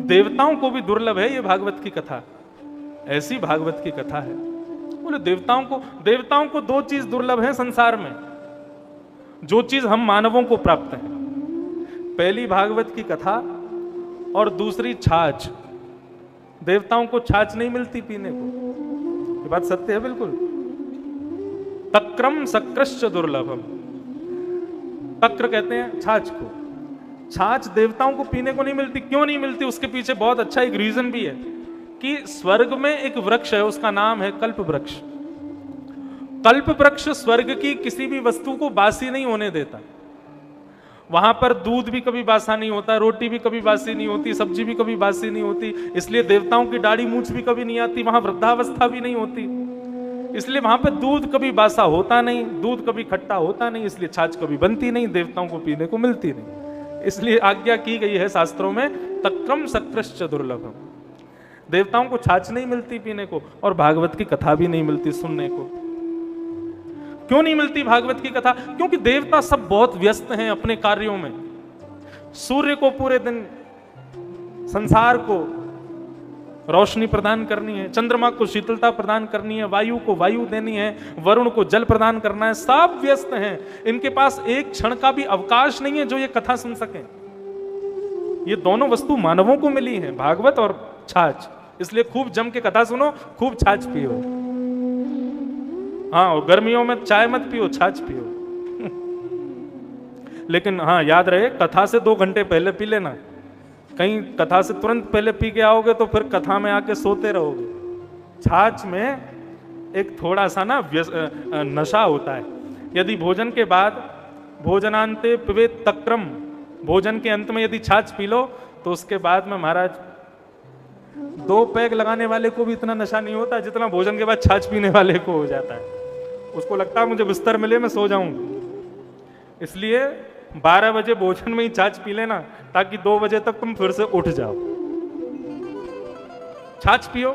देवताओं को भी दुर्लभ है ये भागवत की कथा। ऐसी भागवत की कथा है। बोले देवताओं को दो चीज दुर्लभ है संसार में, जो चीज हम मानवों को प्राप्त है। पहली भागवत की कथा और दूसरी छाछ। देवताओं को छाछ नहीं मिलती पीने को, ये बात सत्य है बिल्कुल। तक्रम सक्रश्च दुर्लभम, तक्र कहते हैं छाछ को। छाछ देवताओं को पीने को नहीं मिलती। क्यों नहीं मिलती, उसके पीछे बहुत अच्छा एक रीजन भी है कि स्वर्ग में एक वृक्ष है, उसका नाम है कल्प वृक्ष। कल्प वृक्ष स्वर्ग की किसी भी वस्तु को बासी नहीं होने देता। वहां पर दूध भी कभी बासा नहीं होता, रोटी भी कभी बासी नहीं होती, सब्जी भी कभी बासी नहीं होती। इसलिए देवताओं की दाढ़ी मूछ भी कभी नहीं आती, वहां वृद्धावस्था भी नहीं होती। इसलिए वहां पर दूध कभी बासा होता नहीं, दूध कभी खट्टा होता नहीं, इसलिए छाछ कभी बनती नहीं, देवताओं को पीने को मिलती नहीं। इसलिए आज्ञा की गई है शास्त्रों में, तक्रम सक्रश्च दुर्लभम। देवताओं को छाछ नहीं मिलती पीने को, और भागवत की कथा भी नहीं मिलती सुनने को। क्यों नहीं मिलती भागवत की कथा? क्योंकि देवता सब बहुत व्यस्त हैं अपने कार्यों में। सूर्य को पूरे दिन संसार को रोशनी प्रदान करनी है, चंद्रमा को शीतलता प्रदान करनी है, वायु को वायु देनी है, वरुण को जल प्रदान करना है। सब व्यस्त हैं, इनके पास एक क्षण का भी अवकाश नहीं है जो ये कथा सुन सकें। ये दोनों वस्तु मानवों को मिली है, भागवत और छाछ। इसलिए खूब जम के कथा सुनो, खूब छाछ पियो। हाँ, और गर्मियों में चाय मत पियो, छाछ पियो। लेकिन हाँ, याद रहे कथा से 2 घंटे पहले पी लेना। कहीं कथा से तुरंत पहले पी के आओगे तो फिर कथा में आके सोते रहोगे। छाछ में एक थोड़ा सा ना नशा होता है। यदि भोजन के बाद भोजनांते पिबेत तक्रम, भोजन के अंत में यदि छाछ पी लो तो उसके बाद में महाराज 2 पैग लगाने वाले को भी इतना नशा नहीं होता जितना भोजन के बाद छाछ पीने वाले को हो जाता है। उसको लगता है मुझे बिस्तर मिले मैं सो जाऊं। इसलिए 12 बजे भोजन में ही छाछ पी लेना, ताकि 2 बजे तक तुम फिर से उठ जाओ। छाछ पियो,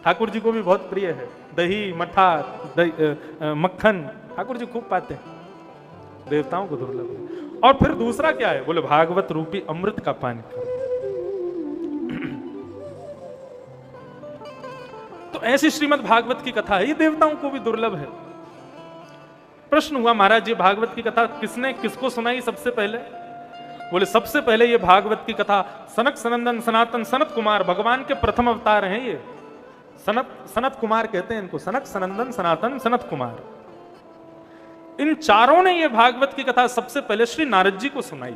ठाकुर जी को भी बहुत प्रिय है। दही, मठा, मक्खन ठाकुर जी खूब पाते हैं, देवताओं को दुर्लभ है। और फिर दूसरा क्या है? बोले भागवत रूपी अमृत का पान करो। तो ऐसी श्रीमद् भागवत की कथा है, ये देवताओं को भी दुर्लभ है। प्रश्न हुआ, महाराज ये भागवत की कथा किसने किसको सुनाई सबसे पहले? बोले सबसे पहले ये भागवत की कथा सनक सनंदन सनातन सनत कुमार, भगवान के प्रथम अवतार हैं ये। सनत कुमार कहते हैं इनको, सनक सनंदन सनातन सनत कुमार। इन चारों ने ये भागवत की कथा सबसे पहले श्री नारद जी को सुनाई।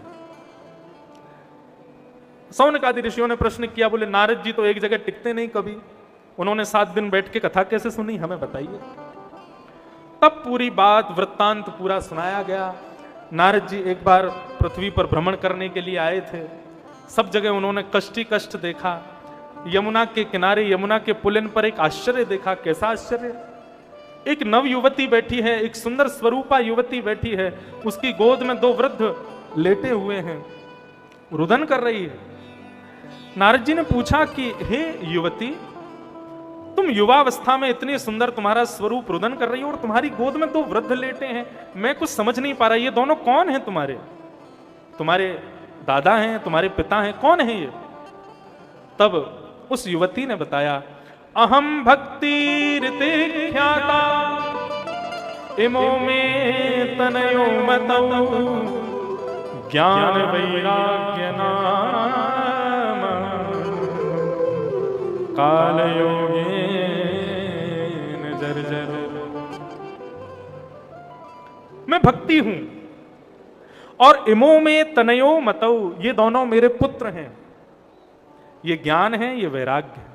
सौनक आदि ऋषियों ने प्रश्न किया, बोले नारद जी तो एक जगह टिकते नहीं कभी, उन्होंने 7 दिन बैठ के कथा कैसे सुनी, हमें बताइए। तब पूरी बात वृत्तांत पूरा सुनाया गया। नारद जी एक बार पृथ्वी पर भ्रमण करने के लिए आए थे, सब जगह उन्होंने कष्ट ही कष्ट देखा। यमुना के किनारे, यमुना के पुलिन पर एक आश्चर्य देखा। कैसा आश्चर्य? एक नव युवती बैठी है, एक सुंदर स्वरूपा युवती बैठी है, उसकी गोद में 2 वृद्ध लेटे हुए हैं, रुदन कर रही है। नारद जी ने पूछा कि हे युवती, तुम युवावस्था में इतनी सुंदर, तुम्हारा स्वरूप रुदन कर रही हो और तुम्हारी गोद में 2 वृद्ध लेटे हैं, मैं कुछ समझ नहीं पा रहा, ये दोनों कौन हैं तुम्हारे? तुम्हारे दादा हैं, तुम्हारे पिता हैं, कौन है ये? तब उस युवती ने बताया, अहम भक्ति ख्याता इमो में तनयो मतौ ज्ञान वैराग्य नाम काल योगेन जर्जर। मैं भक्ति हूं और इमो में तनयो मतौ, ये दोनों मेरे पुत्र हैं। ये ज्ञान है, ये वैराग्य है।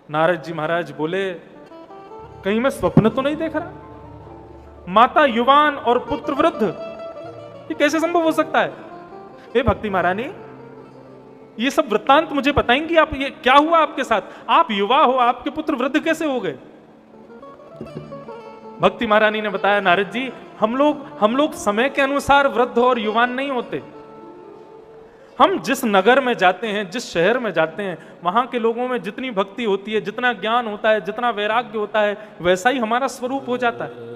नारद जी महाराज बोले, कहीं मैं स्वप्न तो नहीं देख रहा? माता युवान और पुत्र वृद्ध, ये कैसे संभव हो सकता है? हे भक्ति महारानी, ये सब वृत्तांत मुझे बताएंगी आप, ये क्या हुआ आपके साथ? आप युवा हो, आपके पुत्र वृद्ध कैसे हो गए? भक्ति महारानी ने बताया, नारद जी, हम लोग समय के अनुसार वृद्ध और युवान नहीं होते। हम जिस नगर में जाते हैं, जिस शहर में जाते हैं, वहां के लोगों में जितनी भक्ति होती है, जितना ज्ञान होता है, जितना वैराग्य होता है, वैसा ही हमारा स्वरूप हो जाता है।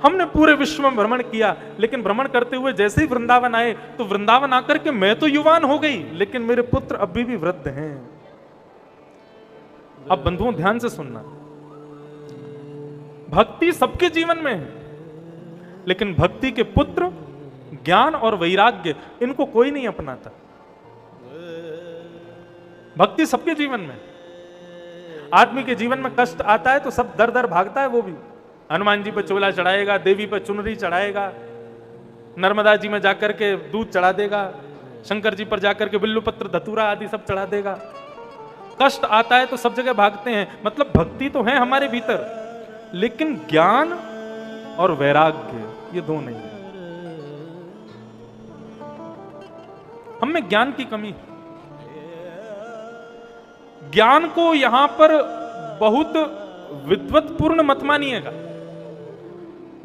हमने पूरे विश्व में भ्रमण किया, लेकिन भ्रमण करते हुए जैसे ही वृंदावन आए, तो वृंदावन आकर के मैं तो युवान हो गई, लेकिन मेरे पुत्र अभी भी वृद्ध हैं। अब बंधुओं ध्यान से सुनना, भक्ति सबके जीवन में है, लेकिन भक्ति के पुत्र ज्ञान और वैराग्य, इनको कोई नहीं अपनाता। भक्ति सबके जीवन में, आदमी के जीवन में कष्ट आता है तो सब दर दर भागता है। वो भी हनुमान जी पर चोला चढ़ाएगा, देवी पर चुनरी चढ़ाएगा, नर्मदा जी में जाकर के दूध चढ़ा देगा, शंकर जी पर जाकर के बिल्लू पत्र धतूरा आदि सब चढ़ा देगा। कष्ट आता है तो सब जगह भागते हैं। मतलब भक्ति तो है हमारे भीतर, लेकिन ज्ञान और वैराग्य ये दो नहीं है। हम में ज्ञान की कमी है। ज्ञान को यहां पर बहुत विद्वत्पूर्ण मत मानिएगा।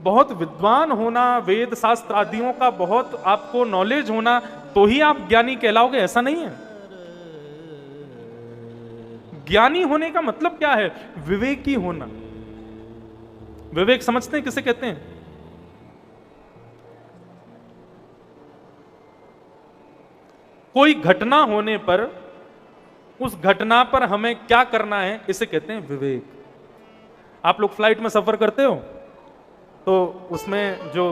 बहुत विद्वान होना, वेद शास्त्र आदियों का बहुत आपको नॉलेज होना तो ही आप ज्ञानी कहलाओगे, ऐसा नहीं है। ज्ञानी होने का मतलब क्या है? विवेकी होना। विवेक समझते हैं किसे कहते हैं? कोई घटना होने पर उस घटना पर हमें क्या करना है, इसे कहते हैं विवेक। आप लोग फ्लाइट में सफर करते हो तो उसमें जो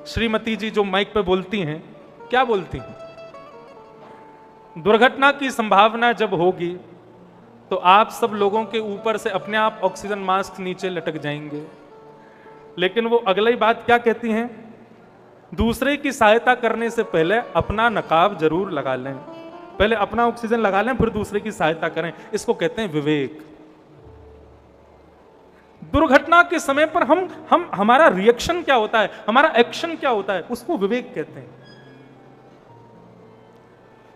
श्रीमती जी जो माइक पे बोलती हैं, क्या बोलती हैं? दुर्घटना की संभावना जब होगी तो आप सब लोगों के ऊपर से अपने आप ऑक्सीजन मास्क नीचे लटक जाएंगे। लेकिन वो अगली बात क्या कहती हैं? दूसरे की सहायता करने से पहले अपना नकाब जरूर लगा लें। पहले अपना ऑक्सीजन लगा लें, फिर दूसरे की सहायता करें। इसको कहते हैं विवेक। दुर्घटना के समय पर हमारा रिएक्शन क्या होता है, हमारा एक्शन क्या होता है, उसको विवेक कहते हैं।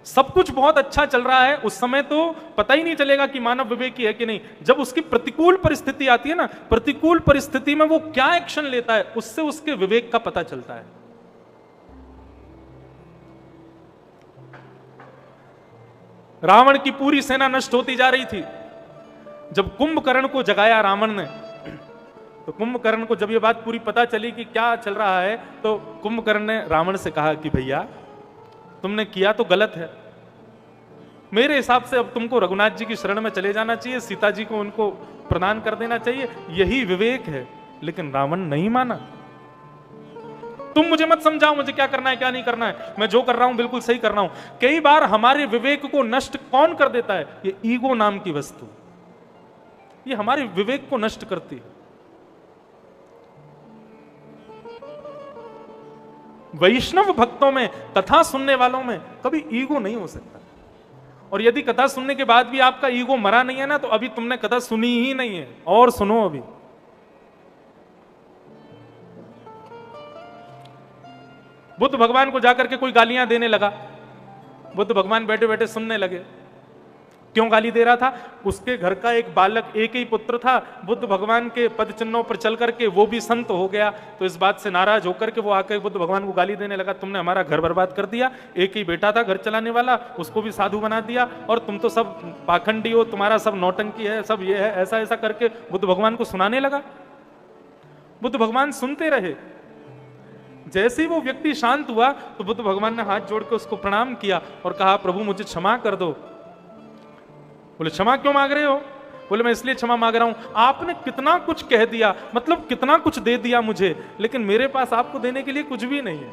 सब कुछ बहुत अच्छा चल रहा है, उस समय तो पता ही नहीं चलेगा कि मानव विवेकी है कि नहीं। जब उसकी प्रतिकूल परिस्थिति आती है ना, प्रतिकूल परिस्थिति में वो क्या एक्शन लेता है, उससे उसके विवेक का पता चलता है। रावण की पूरी सेना नष्ट होती जा रही थी। जब कुंभकर्ण को जगाया रावण ने, तो कुंभकर्ण को जब ये बात पूरी पता चली कि क्या चल रहा है, तो कुंभकर्ण ने रावण से कहा कि भैया तुमने किया तो गलत है, मेरे हिसाब से अब तुमको रघुनाथ जी की शरण में चले जाना चाहिए, सीता जी को उनको प्रदान कर देना चाहिए, यही विवेक है। लेकिन रावण नहीं माना। तुम मुझे मत समझाओ मुझे क्या करना है क्या नहीं करना है, मैं जो कर रहा हूं बिल्कुल सही कर रहा हूं। कई बार हमारे विवेक को नष्ट कौन कर देता है? ये ईगो नाम की वस्तु, ये हमारे विवेक को नष्ट करती है। वैष्णव भक्तों में, कथा सुनने वालों में कभी ईगो नहीं हो सकता। और यदि कथा सुनने के बाद भी आपका ईगो मरा नहीं है ना, तो अभी तुमने कथा सुनी ही नहीं है, और सुनो। अभी बुद्ध भगवान को जाकर के कोई गालियां देने लगा, बुद्ध भगवान बैठे बैठे सुनने लगे। क्यों गाली दे रहा था? उसके घर का एक बालक, एक ही पुत्र था, बुद्ध भगवान के पद चिन्हों पर चल करके वो भी संत हो गया। तो इस बात से नाराज होकर के वो आकर बुद्ध भगवान को गाली देने लगा, तुमने हमारा घर बर्बाद कर दिया, एक ही बेटा था घर चलाने वाला, उसको भी साधु बना दिया, और तुम तो सब पाखंडी हो, तुम्हारा सब नौटंकी है, सब ये है, ऐसा ऐसा करके बुद्ध भगवान को सुनाने लगा। बुद्ध भगवान सुनते रहे। जैसे ही वो व्यक्ति शांत हुआ तो बुद्ध भगवान ने हाथ जोड़ के उसको प्रणाम किया और कहा, प्रभु मुझे क्षमा कर दो। बोले, क्षमा क्यों मांग रहे हो? बोले, मैं इसलिए क्षमा मांग रहा हूं, आपने कितना कुछ कह दिया, मतलब कितना कुछ दे दिया मुझे, लेकिन मेरे पास आपको देने के लिए कुछ भी नहीं है,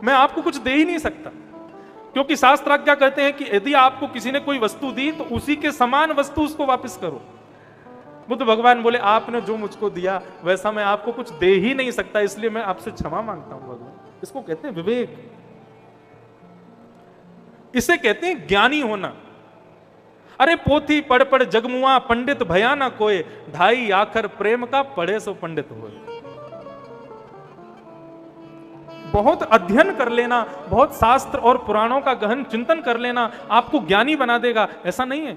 मैं आपको कुछ दे ही नहीं सकता। क्योंकि शास्त्र आज्ञा कहते हैं कि यदि आपको किसी ने कोई वस्तु दी तो उसी के समान वस्तु उसको वापस करो। बुद्ध भगवान बोले, आपने जो मुझको दिया वैसा मैं आपको कुछ दे ही नहीं सकता, इसलिए मैं आपसे क्षमा मांगता हूं भगवान। इसको कहते हैं विवेक, इसे कहते हैं ज्ञानी होना। अरे पोथी पढ़ पढ़ जगमुआ, पंडित भया ना कोय, ढाई आखर प्रेम का पढ़े सो पंडित होए। बहुत अध्ययन कर लेना, बहुत शास्त्र और पुराणों का गहन चिंतन कर लेना आपको ज्ञानी बना देगा, ऐसा नहीं है।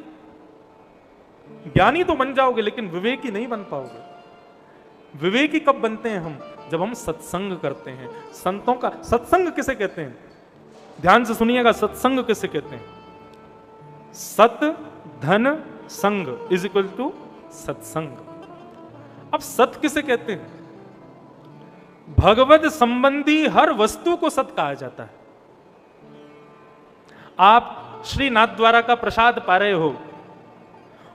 ज्ञानी तो बन जाओगे लेकिन विवेकी नहीं बन पाओगे। विवेकी कब बनते हैं हम? जब हम सत्संग करते हैं। संतों का सत्संग किसे कहते हैं? ध्यान से सुनिएगा, सत्संग किसे कहते हैं? सत धन संग इज इक्वल टू सत्संग। अब सत किसे कहते हैं? भगवत संबंधी हर वस्तु को सत कहा जाता है। आप श्री नाथद्वारा का प्रसाद पा रहे हो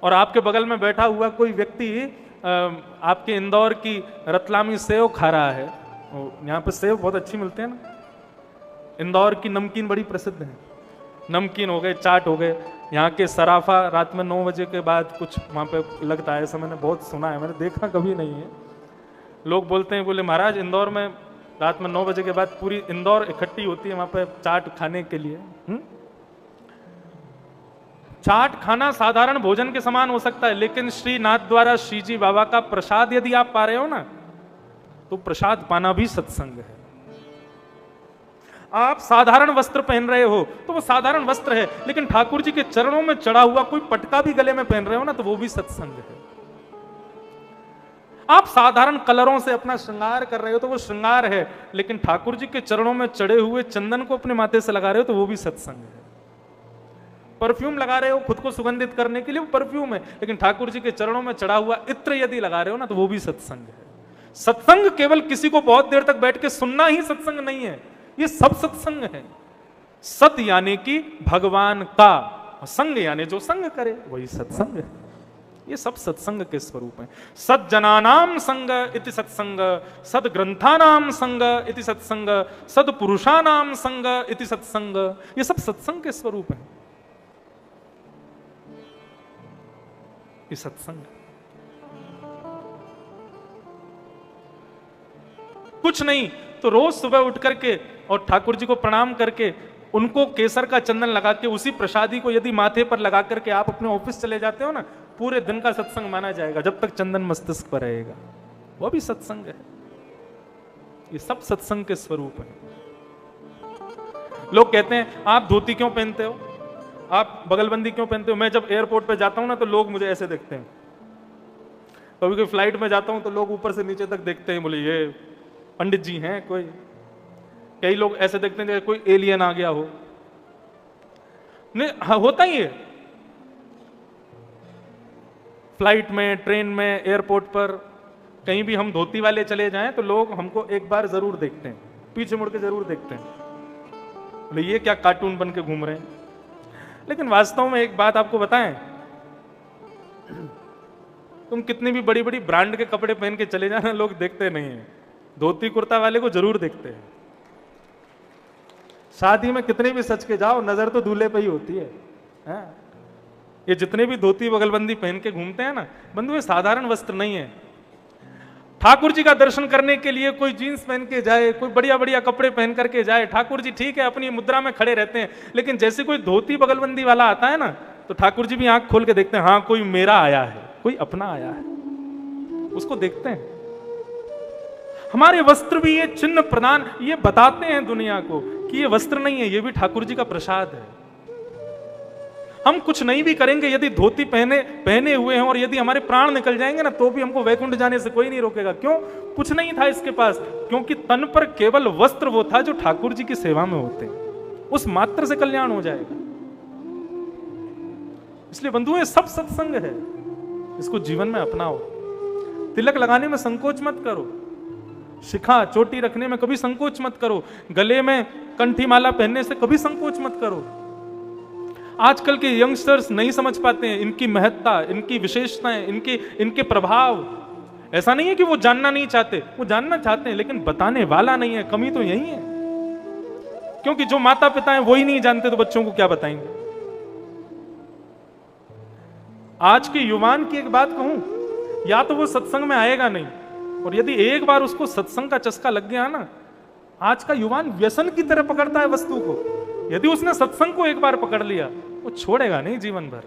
और आपके बगल में बैठा हुआ कोई व्यक्ति आपके इंदौर की रतलामी सेव खा रहा है। यहाँ पे सेव बहुत अच्छी मिलते हैं ना, इंदौर की नमकीन बड़ी प्रसिद्ध है। नमकीन हो गए, चाट हो गए, यहाँ के सराफा रात में 9 बजे के बाद कुछ वहाँ पे लगता है, ऐसा मैंने बहुत सुना है, मैंने देखा कभी नहीं है। लोग बोलते हैं, बोले महाराज इंदौर में रात में 9 बजे के बाद पूरी इंदौर इकट्ठी होती है वहाँ पे चाट खाने के लिए। चाट खाना साधारण भोजन के समान हो सकता है, लेकिन श्री नाथ द्वारा श्री जी बाबा का प्रसाद यदि आप पा रहे हो ना, तो प्रसाद पाना भी सत्संग है। आप साधारण वस्त्र पहन रहे हो तो वो साधारण वस्त्र है, लेकिन ठाकुर जी के चरणों में चढ़ा हुआ कोई पटका भी गले में पहन रहे हो ना, तो वो भी सत्संग है। आप साधारण कलरों से अपना श्रृंगार कर रहे हो तो वो श्रृंगार है, लेकिन ठाकुर जी के चरणों में चढ़े हुए चंदन को अपने माथे से लगा रहे हो तो वो भी सत्संग है। परफ्यूम लगा रहे हो खुद को सुगंधित करने के लिए, वो परफ्यूम है, लेकिन ठाकुर जी के चरणों में चढ़ा हुआ इत्र यदि लगा रहे हो ना, तो वो भी सत्संग है। सत्संग केवल किसी को बहुत देर तक बैठ के सुनना ही सत्संग नहीं है, ये सब सत्संग है। सत यानी कि भगवान का, संग यानी जो संग करे वही सत्संग है। ये सब सत्संग के स्वरूप हैं। सज्जनानाम संग इति सत्संग, सद ग्रंथानाम संग इति सत्संग, सद पुरुषानाम संग इति सत्संग, ये सब सत्संग के स्वरूप हैं। ये सत्संग कुछ नहीं तो रोज सुबह उठ करके और ठाकुर जी को प्रणाम करके उनको केसर का चंदन लगा के उसी प्रसादी को यदि माथे पर लगा करके आप अपने ऑफिस चले जाते हो ना, पूरे दिन का सत्संग माना जाएगा जब तक चंदन मस्तिष्क पर रहेगा, वो भी सत्संग है। ये सब सत्संग के स्वरूप है। लोग कहते हैं आप धोती क्यों पहनते हो, आप बगलबंदी क्यों पहनते हो? मैं जब एयरपोर्ट पे जाता हूं ना तो लोग मुझे ऐसे देखते हैं। कभी कोई फ्लाइट में जाता हूं तो लोग ऊपर से नीचे तक देखते हैं, बोले ये पंडित जी हैं कोई। कई लोग ऐसे देखते हैं जैसे कोई एलियन आ गया हो। नहीं, होता ही है। फ्लाइट में, ट्रेन में, एयरपोर्ट पर कहीं भी हम धोती वाले चले जाएं तो लोग हमको एक बार जरूर देखते हैं, पीछे मुड़ के जरूर देखते हैं, बोले ये क्या कार्टून बन के घूम रहे हैं। लेकिन वास्तव में एक बात आपको बताएं, तुम कितनी भी बड़ी बड़ी ब्रांड के कपड़े पहन के चले जाना, लोग देखते नहीं है। धोती कुर्ता वाले को जरूर देखते हैं। शादी में कितने भी सच के जाओ, नजर तो दूल्हे पे ही होती है। ये जितने भी धोती बगलबंदी पहन के घूमते हैं ना, बंधु ये साधारण वस्त्र नहीं है। ठाकुर जी का दर्शन करने के लिए कोई जीन्स पहन के जाए, कोई बढ़िया बढ़िया कपड़े पहन करके जाए, ठाकुर जी ठीक है अपनी मुद्रा में खड़े रहते हैं, लेकिन जैसे कोई धोती बगलबंदी वाला आता है ना, तो ठाकुर जी भी आंख खोल के देखते हैं, हाँ कोई मेरा आया है, कोई अपना आया है, उसको देखते हैं। हमारे वस्त्र भी ये चिन्ह प्रदान, ये बताते हैं दुनिया को कि ये वस्त्र नहीं है, ये भी ठाकुर जी का प्रसाद है। हम कुछ नहीं भी करेंगे, यदि धोती पहने हुए हैं और यदि हमारे प्राण निकल जाएंगे ना, तो भी हमको वैकुंठ जाने से कोई नहीं रोकेगा। क्यों? कुछ नहीं था इसके पास, क्योंकि तन पर केवल वस्त्र वो था जो ठाकुर जी की सेवा में होते हैं, उस मात्र से कल्याण हो जाएगा। इसलिए बंधुओं, सब सत्संग है, इसको जीवन में अपनाओ। तिलक लगाने में संकोच मत करो, शिखा चोटी रखने में कभी संकोच मत करो, गले में कंठी माला पहनने से कभी संकोच मत करो। आजकल के यंगस्टर्स नहीं समझ पाते हैं इनकी महत्ता, इनकी विशेषताएं, इनके प्रभाव। ऐसा नहीं है कि वो जानना नहीं चाहते, वो जानना चाहते हैं, लेकिन बताने वाला नहीं है। कमी तो यही है, क्योंकि जो माता पिता हैं वो ही नहीं जानते, तो बच्चों को क्या बताएंगे। आज के युवान की एक बात कहूं, या तो वो सत्संग में आएगा नहीं, और यदि एक बार उसको सत्संग का चस्का लग गया ना, आज का युवान व्यसन की तरह पकड़ता है वस्तु को। यदि उसने सत्संग को एक बार पकड़ लिया, वो छोड़ेगा नहीं जीवन भर।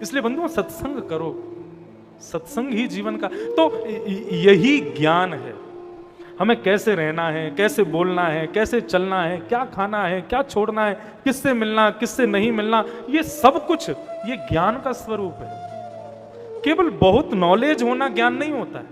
इसलिए बंधुओं, सत्संग करो, सत्संग ही जीवन का तो यही ज्ञान है। हमें कैसे रहना है, कैसे बोलना है, कैसे चलना है, क्या खाना है, क्या छोड़ना है, किससे मिलना, किससे नहीं मिलना, ये सब कुछ ये ज्ञान का स्वरूप है। केवल बहुत नॉलेज होना ज्ञान नहीं होता है।